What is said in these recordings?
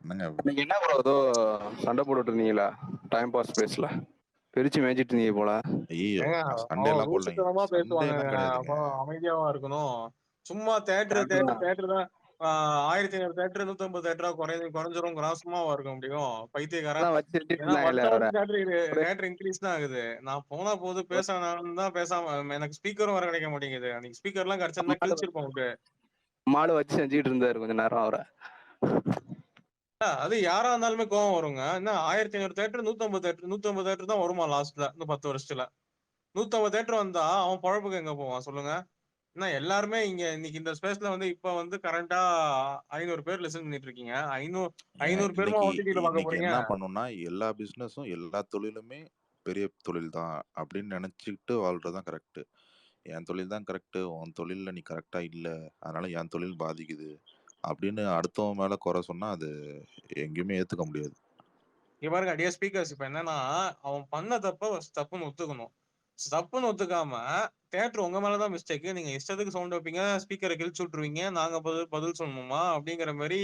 என்னங்க நீங்க என்ன ப்ரோ ஏதோ சண்டை போட்டுட்டு இருந்தீங்களா டைம் பாஸ் பேசல பிரிச்சு மேய்ச்சிட்டு இருந்தீங்க போல. ஐயோ ஏங்க சண்டே அவன் எல்லாம் போடலைங்க, லூசுத்தனமா சண்டே பேசுவாங்க. எல்லாம் கிடையாதுங்க. அப்போ அமைதியாவா இருக்கணும். சும்மா கரெக்ட் தான். தேட்டர் தான் 1500 தேட்டர் 150 தேட்டரா குறைஞ்சிரும் சும்மாவா இருக்க முடியும் பைத்தியக்காரன். அதான் வச்சு செஞ்சுட்டு ஏன்னா இருந்தாங்கல்ல வருஷம் அவரை. வருஷம் தேட்டர் இன்க்ரீஸ் தான் ஆகுது. நான் போனா போது பேசாம தான் பேசாம எனக்கு ஸ்பீக்கரும் வர கிடைக்க மாட்டேங்குது. அன்னைக்கு ஸ்பீக்கர் எல்லாம் கிடைச்சிருந்தா கிழிச்சிருப்போம். மாடு வச்சு செஞ்சுட்டு இருந்தாரு கொஞ்ச நேரம் அவரை. அது யாரா இருந்தாலுமே கோவம் வருங்க. என்ன 1500 தேட்டர் 150 தேட்டர் தான் வருமா லாஸ்ட்ல இந்த 10 வருஷத்துல? 150 தேட்டர் வந்தா அவன் பொழப்புக்கு எங்க போவான் சொல்லுங்க? என்ன எல்லாருமே இங்க இன்னைக்கு இந்த ஸ்பேஸ்ல வந்து இப்ப வந்து கரண்டா 500 பேர் லிசன் பண்ணிட்டு இருக்கீங்க. 500 பேருமா ஓடிடில பாக்க இன்னைக்கு போறீங்க? என்ன பண்ணணும்னா எல்லா பிசினஸும் எல்லா தொழிலுமே பெரிய தொழில் தான் அப்படின்னு நினைச்சுக்கிட்டு வாழ்றதுதான் கரெக்ட். என் தொழில் தான் கரெக்ட், உன் தொழில நீ கரெக்டா இல்ல, அதனால என் தொழில் பாதிக்குது அப்படின்னு அடுத்தவன் மேல குறை சொன்னா அது எங்கேயுமே ஏத்துக்க முடியாது. இங்க பாருங்க அடியே ஸ்பீக்கர்ஸ் இப்ப என்னன்னா அவன் பண்ண தப்புன்னு ஒத்துக்கணும். தப்புன்னு ஒத்துக்காம தேட்டர் உங்க மேலதான் மிஸ்டேக், நீங்க இஷ்டத்துக்கு சவுண்ட் வைப்பீங்க, ஸ்பீக்கரை கிழிச்சு விட்டுருவீங்க, நாங்க பதில் சொல்லணுமா அப்படிங்கிற மாதிரி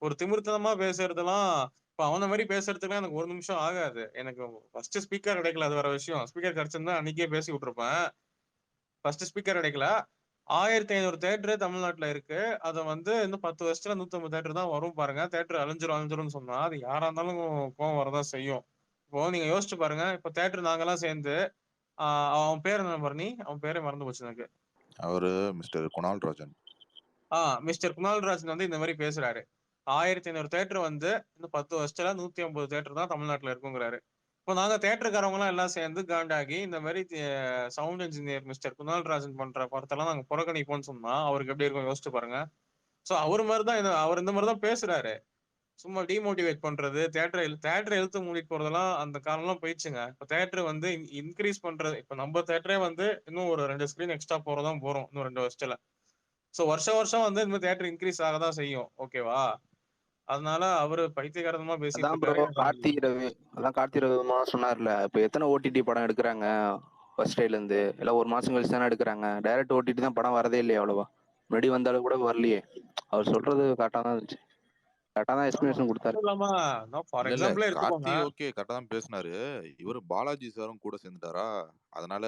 ஒரு திமிர்த்தனமா பேசுறதெல்லாம். இப்ப அவன மாதிரி பேசுறதுக்குலாம் எனக்கு ஒரு நிமிஷம் ஆகாது. எனக்கு ஃபர்ஸ்ட் ஸ்பீக்கர் கிடைக்கல, அது வேற விஷயம். ஸ்பீக்கர் கிடைச்சிருந்தா அன்னைக்கே பேசி விட்டுருப்பேன். ஃபர்ஸ்ட் ஸ்பீக்கர் கிடைக்கல. 1500 தேட்டர் தமிழ்நாட்டுல இருக்கு. அதை வந்து இன்னும் 10 வருஷத்துல 150 தேட்டர் தான் வரும் பாருங்க. தேட்டர் அழிஞ்சிரும் சொன்னா அது யாரா இருந்தாலும் கோவம் வரதான் செய்யும். இப்போ நீங்க யோசிச்சு பாருங்க. இப்ப தேட்டர் நாங்கெல்லாம் சேர்ந்து அவன் பேர் என்ன பரணி? அவன் பேரே மறந்து போச்சு எனக்கு. அவரு மிஸ்டர் குணால் ராஜன். மிஸ்டர் குணால் ராஜன் வந்து இந்த மாதிரி பேசுறாரு. 1500 தேட்டர் வந்து இன்னும் 10 வருஷத்துல 150 தேட்டர் தான் தமிழ்நாட்டுல இருக்குங்கிறாரு. இப்போ நாங்க தேட்டருக்காரவங்க எல்லாம் சேர்ந்து காண்டாகி இந்த மாதிரி sound engineer mister Kunal Rajan பண்ற படத்தெல்லாம் நாங்க புறக்கணிப்போம்னு சொன்னா அவருக்கு எப்படி இருக்கும் யோசிச்சு பாருங்க. சோ அவர் மாதிரிதான் அவர் இந்த மாதிரிதான் பேசுறாரு. சும்மா டிமோட்டிவேட் பண்றது, தேட்டரை இழுத்து மூடிட்டு போறதெல்லாம் அந்த காலம் எல்லாம் போயிடுச்சுங்க. இப்ப தேட்டர் வந்து இன்க்ரீஸ் பண்றது. இப்ப நம்ம தேட்டரே வந்து இன்னும் ஒரு 2 ஸ்கிரீன் எக்ஸ்ட்ரா போறதான் போறோம் இன்னும் 2 வருஷத்துல. சோ வருஷம் வந்து இந்த தேட்டர் இன்க்ரீஸ் ஆகதான் செய்யும். ஓகேவா? அதனால அவரு பைத்தியகாரமா பேசிட்டு அதான் ப்ரோ இருக்காரு. கார்த்தி ரவி சொன்னார்ல, இப்ப எத்தனை ஓடிடி படம் எடுக்கிறாங்க ஃபர்ஸ்ட் டேல இருந்து? எல்லாம் ஒரு மாசம் கழிச்சு தானே எடுக்கிறாங்க. டைரக்ட் ஓடிடி தான் படம் வரதே இல்லையா அவ்வளவா. முன்னாடி வந்தாலும் கூட வரலையே. அவர் சொல்றது கரெக்டா தான் இருந்துச்சு. கரெக்டா தான் எக்ஸ்பிளேஷன் கொடுத்தாரு. இல்லாம ஃபார் இல்ல எக்ஸாம்பிள் கார்த்தி எடுத்துக்கோங்க. ஓகே கரெக்டா தான் பேசினாரு. இவரு பாலாஜி சாரும் கூட சேர்ந்துட்டாரா, அதனால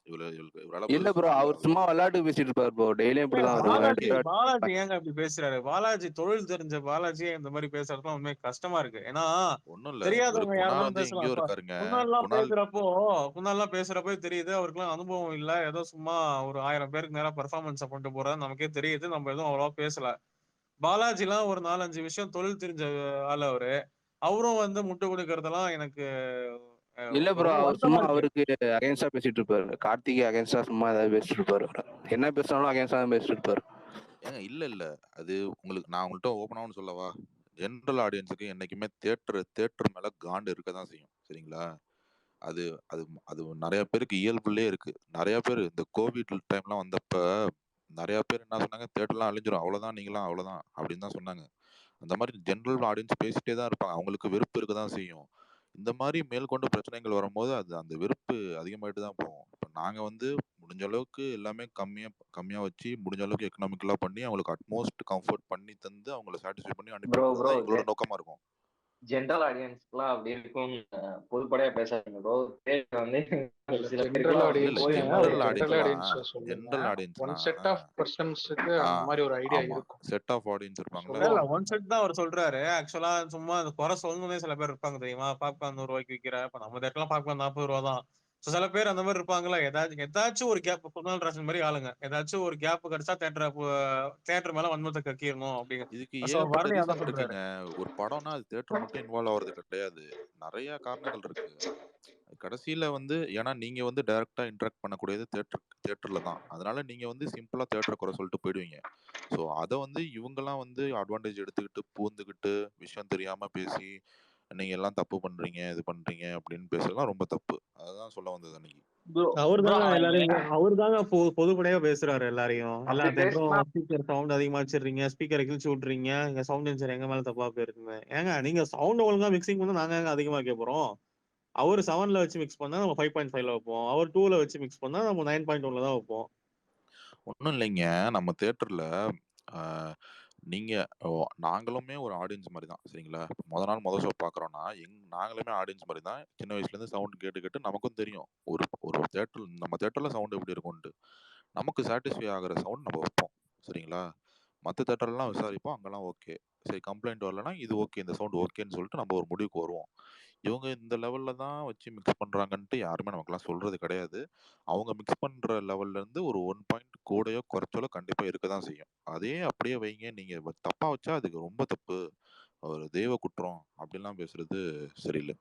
இவரால இல்ல பதில் ப்ரோ, சொல்ல முடியல. அவர் சும்மா விளையாட்டு பேசிட்டு இருப்பாரு ப்ரோ. டெய்லியும் இப்படிதான் பாலாஜி ஏங்க அப்படி பேசுறாரு? பாலாஜி தொழில் தெரிஞ்ச பாலாஜி இந்த மாதிரி பேசுறதுலாம் உண்மை கஷ்டமா இருக்கு. ஏன்னா ஒண்ணும் இல்ல, இவரு தெரியாதவங்க குணா யாருனாலும் வந்து பேசலாம். எங்கேயோ இப்ப இருக்காருங்க. குணால் குணால்லாம் பேசுறப்போ தெரியுது அவருக்குலாம் அனுபவம் இல்ல. ஏதோ சும்மா ஒரு 1000 பேருக்கு நேரம் பெர்ஃபார்மன்ஸ் பண்ணிட்டு போறது நமக்கே தெரியுது. நம்ம எதுவும் அவ்வளவா பேசல. பாலாஜி எல்லாம் ஒரு 4-5 விஷயம் தொழில் தெரிஞ்ச ஆளு அவரு. அவரும் வந்து முட்டு கொடுக்கறதெல்லாம் எனக்கு இல்ல ப்ரோ, ரொம்ப அவர் வருத்தமா சும்மா இருக்கு. அவருக்கு அகைன்ஸ்டா பேசிட்டு இருப்பாரு. கார்த்திகை அகைன்ஸ்டா சும்மா ஏதாவது பேசிட்டு இருப்பாரு. என்ன பேசினாலும் அகைன்ஸ்டா தான் பேசிட்டு இருப்பாரு. ஏங்க இல்ல அது உங்களுக்கு நான் உங்கள்கிட்ட ஓப்பனாகவும் சொல்லவா, ஜென்ரல் ஆடியன்ஸுக்கு என்னைக்குமே தேட்டர் மேல காண்டு இருக்க தான் செய்யும், சரிங்களா? அது அது அது நிறைய பேருக்கு இயல்புலயே இருக்கு. நிறைய பேர் இந்த கோவிட் டைம்லாம் வந்தப்ப நிறைய பேர் என்ன சொன்னாங்க, தேட்டர்லாம் அழிஞ்சிரும், அவ்வளவுதான், நீங்களாம் அவ்வளவுதான் அப்படின்னு தான் சொன்னாங்க. அந்த மாதிரி ஜென்ரல் ஆடியன்ஸ் பேசிட்டே தான் இருப்பாங்க, அவங்களுக்கு வெறுப்பு இருக்க தான் செய்யும். இந்த மாதிரி மேற்கொண்டு பிரச்சனைகள் வரும்போது அது அந்த வெறுப்பு அதிகமாயிட்டு தான் போகும். இப்போ நாங்கள் வந்து முடிஞ்ச அளவுக்கு எல்லாமே கம்மியாக வச்சு முடிஞ்ச அளவுக்கு எக்கனாமிக்கலாக பண்ணி அவங்களுக்கு அட்மோஸ்ட் கம்ஃபர்ட் பண்ணி தந்து அவங்கள சாட்டிஸ்ஃபை பண்ணி அனுப்பி வைக்கிறது தான் எங்களோட நோக்கமாக இருக்கும். ஜென்ரல் ஆடியன்ஸ்க்குலாம் அப்படி இருக்கும் பொதுப்படையா பேசாதீங்க ப்ரோ. வந்து சில general audience general audience one set of பர்சன்ஸ்க்கு அந்த மாதிரி ஒரு ஐடியா இருக்கும். செட் ஆஃப் ஆடியன்ஸ் இருப்பாங்க. இல்ல ஒன் செட் தான் அவர் சொல்றாரு. ஆக்சுவலா சும்மா அந்த குறை சொல்லணும்னே சில பேர் இருப்பாங்க தெரியுமா? பாப்கார்ன் 100 ரூபாய்க்கு விற்கிற, இப்ப நம்ம தேட்டர்லாம் பாப்கார்ன் 40 ரூபா தான். சில பேர் அந்த மாதிரி இருப்பாங்களா, ஏதாச்சும் ஒரு கேப், குணால் ராஜன் மாதிரி ஆளுங்க ஏதாச்சும் ஒரு கேப் கிடைச்சா தேட்டர் மேல வன்மத்தை கக்கிடணும் அப்படிங்க. இதுக்கு ஏகப்பட்ட ரீசன் இருக்குங்க. ஒரு படம்னா அது தேட்டர் மட்டும் இன்வால்வ் ஆகிறது கிடையாது, நிறைய காரணங்கள் இருக்கு. கடைசியில வந்து ஏன்னா நீங்க வந்து டைரக்டா இன்டராக்ட் பண்ணக்கூடியது தேட்டர்ல தான், அதனால நீங்க வந்து சிம்பிளா தேட்டரை குறை சொல்லிட்டு போயிடுவீங்க. ஸோ அதை வந்து இவங்கெல்லாம் வந்து அட்வான்டேஜ் எடுத்துக்கிட்டு பூந்துக்கிட்டு விஷயம் தெரியாம பேசி நீங்க எல்லாம் தப்பு பண்றீங்க இது பண்றீங்க அப்படின்னு பேசுறதுலாம் ரொம்ப தப்பு. அதுதான் சொல்ல வந்தது அன்னைக்கு. அவருதாங்க பொதுப்படையா பேசுறாரு எல்லாரையும். எல்லா தேட்டரும் ஸ்பீக்கர் சவுண்ட் அதிகமா வச்சிடுறீங்க, ஸ்பீக்கரை கிழிச்சு விட்டுறீங்க, எங்க சவுண்ட் இன்ஜினியர் எங்க மேல தப்பா போயிருக்குங்க. ஏங்க நீங்க சவுண்ட் ஒழுங்கா மிக்சிங் பண்ணா நாங்க அதிகமா கேட்போம். அவர் 7ல வச்சு மிக்ஸ் பண்ணா நம்ம 5.5ல வைப்போம். அவர் 2ல வச்சு மிக்ஸ் பண்ணா நம்ம 9.1ல தான் வைப்போம். ஒன்றும் இல்லைங்க, நம்ம தேட்டர்ல நீங்க நாங்களுமே ஒரு ஆடியன்ஸ் மாதிரி தான் சரிங்களா. மொத ஷோ பார்க்குறோம்னா நாங்களுமே ஆடியன்ஸ் மாதிரி தான். சின்ன வயசுலேருந்து சவுண்ட் கேட்டு கேட்டு நமக்கும் தெரியும் ஒரு ஒரு தேட்டர் நம்ம தேட்டரில் சவுண்ட் எப்படி இருக்கும்ன்ட்டு. நமக்கு சாட்டிஸ்ஃபை ஆகிற சவுண்ட் நம்ம வைப்போம் சரிங்களா. மற்ற தேட்டர்லாம் விசாரிப்போம், அங்கெல்லாம் ஓகே. சரி கம்ப்ளைண்ட் வரலன்னா இது ஓகே, இந்த சவுண்ட் ஓகேன்னு சொல்லிட்டு நம்ம ஒரு முடிவுக்கு வருவோம். இவங்க இந்த லெவல்ல தான் வச்சு மிக்ஸ் பண்றாங்கன்ட்டு யாருமே நமக்குலாம் சொல்றது கிடையாது. அவங்க மிக்ஸ் பண்ற லெவல்ல இருந்து ஒரு 1 பாயிண்ட் கூடயோ குறைச்சலோ கண்டிப்பா இருக்க தான் செய்யும். அதே அப்படியே வைங்க. நீங்க தப்பா வச்சா அதுக்கு ரொம்ப தப்பு. ஒரு தெய்வ குற்றம் அப்படிலாம் பேசுறது சரியில்ல.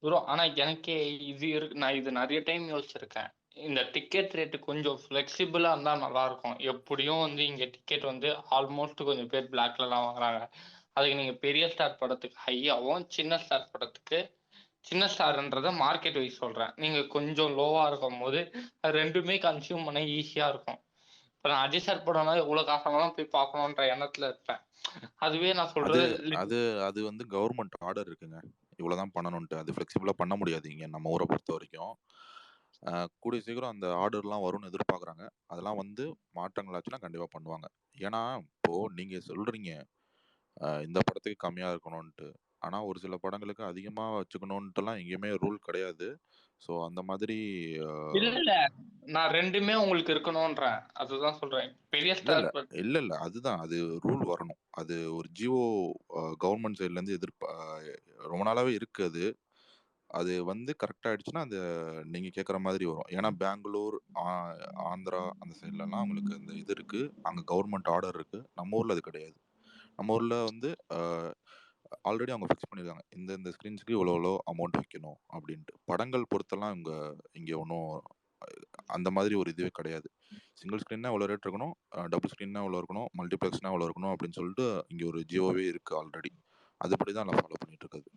ப்ரோ ஆனா எனக்கே இது இருக்கு. நான் இது நிறைய டைம் யோசிச்சிருக்கேன். இந்த டிக்கெட் ரேட்டு கொஞ்சம் ஃப்ளெக்சிபிளா இருந்தா நல்லா இருக்கும். எப்படியும் வந்து இங்க டிக்கெட் வந்து ஆல்மோஸ்ட் கொஞ்சம் பேர் பிளாக்ல தான் வாங்குறாங்க. அதுக்கு நீங்க பெரிய ஸ்டார் படத்துக்கு ஹையாவும், சின்ன ஸ்டார் படத்துக்கு சின்ன ஸ்டார்ன்றத மார்க்கெட் வைஸ் சொல்றேன். நீங்க கொஞ்சம் லோவா இருக்கும் போது அது ரெண்டுமே கன்சியூம் பண்ண ஈஸியா இருக்கும். இப்ப நான் அஜய் சார் படம்னா எவ்வளவு காசானாலும் போய் பார்க்கணுன்ற எண்ணத்துல இருப்பேன். அதுவே நான் அது சொல்றது அது அது வந்து கவர்மெண்ட் ஆர்டர் இருக்குங்க. இவ்வளவுதான் பண்ணணும்ட்டு. அது ஃபிளெக்சிபிளா பண்ண முடியாது இங்க நம்ம ஊரை பொறுத்த வரைக்கும். கூடிய சீக்கிரம் அந்த ஆர்டர்லாம் வரும்னு எதிர்பார்க்குறாங்க. அதெல்லாம் வந்து மாற்றங்கள் ஆச்சுன்னா கண்டிப்பா பண்ணுவாங்க. ஏன்னா இப்போ நீங்க சொல்றீங்க இந்த படத்துக்கு கம்மியா இருக்கணும்ன்ட்டு. ஆனா ஒரு சில படங்களுக்கு அதிகமா வச்சுக்கணும்ன்ட்டுலாம் எங்கேயுமே ரூல் கிடையாது. ஸோ அந்த மாதிரி இல்ல இல்ல நான் ரெண்டுமே உங்களுக்கு இருக்கணும்ன்றேன். அதுதான் சொல்றேன். பெரிய இல்ல இல்ல ஸ்டார் இல்ல இல்ல அதுதான் அது ரூல் வரணும். அது ஒரு ஜியோ கவர்மெண்ட் சைட்ல இருந்து ரொம்ப நாளாவே இருக்கு அது. அது வந்து கரெக்ட் ஆயிடுச்சுன்னா அது நீங்க கேட்குற மாதிரி வரும். ஏன்னா பெங்களூர், ஆந்திரா அந்த சைட்லலாம் உங்களுக்கு அந்த இது இருக்கு. அங்க கவர்மெண்ட் ஆர்டர் இருக்கு. நம்ம ஊர்ல அது கிடையாது. நம்ம ஊர்ல வந்து ஆல்ரெடி அவங்க ஃபிக்ஸ் பண்ணியிருக்காங்க. இந்த ஸ்க்ரீன்ஸ்க்கு இவ்வளோ அமௌண்ட் வைக்கணும் அப்படின்ட்டு. படங்கள் பொறுத்தெல்லாம் இங்கே ஒன்றும் அந்த மாதிரி ஒரு இதுவே கிடையாது. சிங்கிள் ஸ்க்ரீன்னா இவ்வளோ ரேட் இருக்கணும், டபுள் ஸ்க்ரீன்னா இவ்வளோ இருக்கணும், மல்டிப்ளெக்ஸ்னா இவ்வளோ இருக்கணும் அப்படின்னு சொல்லிட்டு இங்கே ஒரு ஜியோவே இருக்கு ஆல்ரெடி. அதுபடி தான் நான் ஃபாலோ பண்ணிட்டு இருக்குது.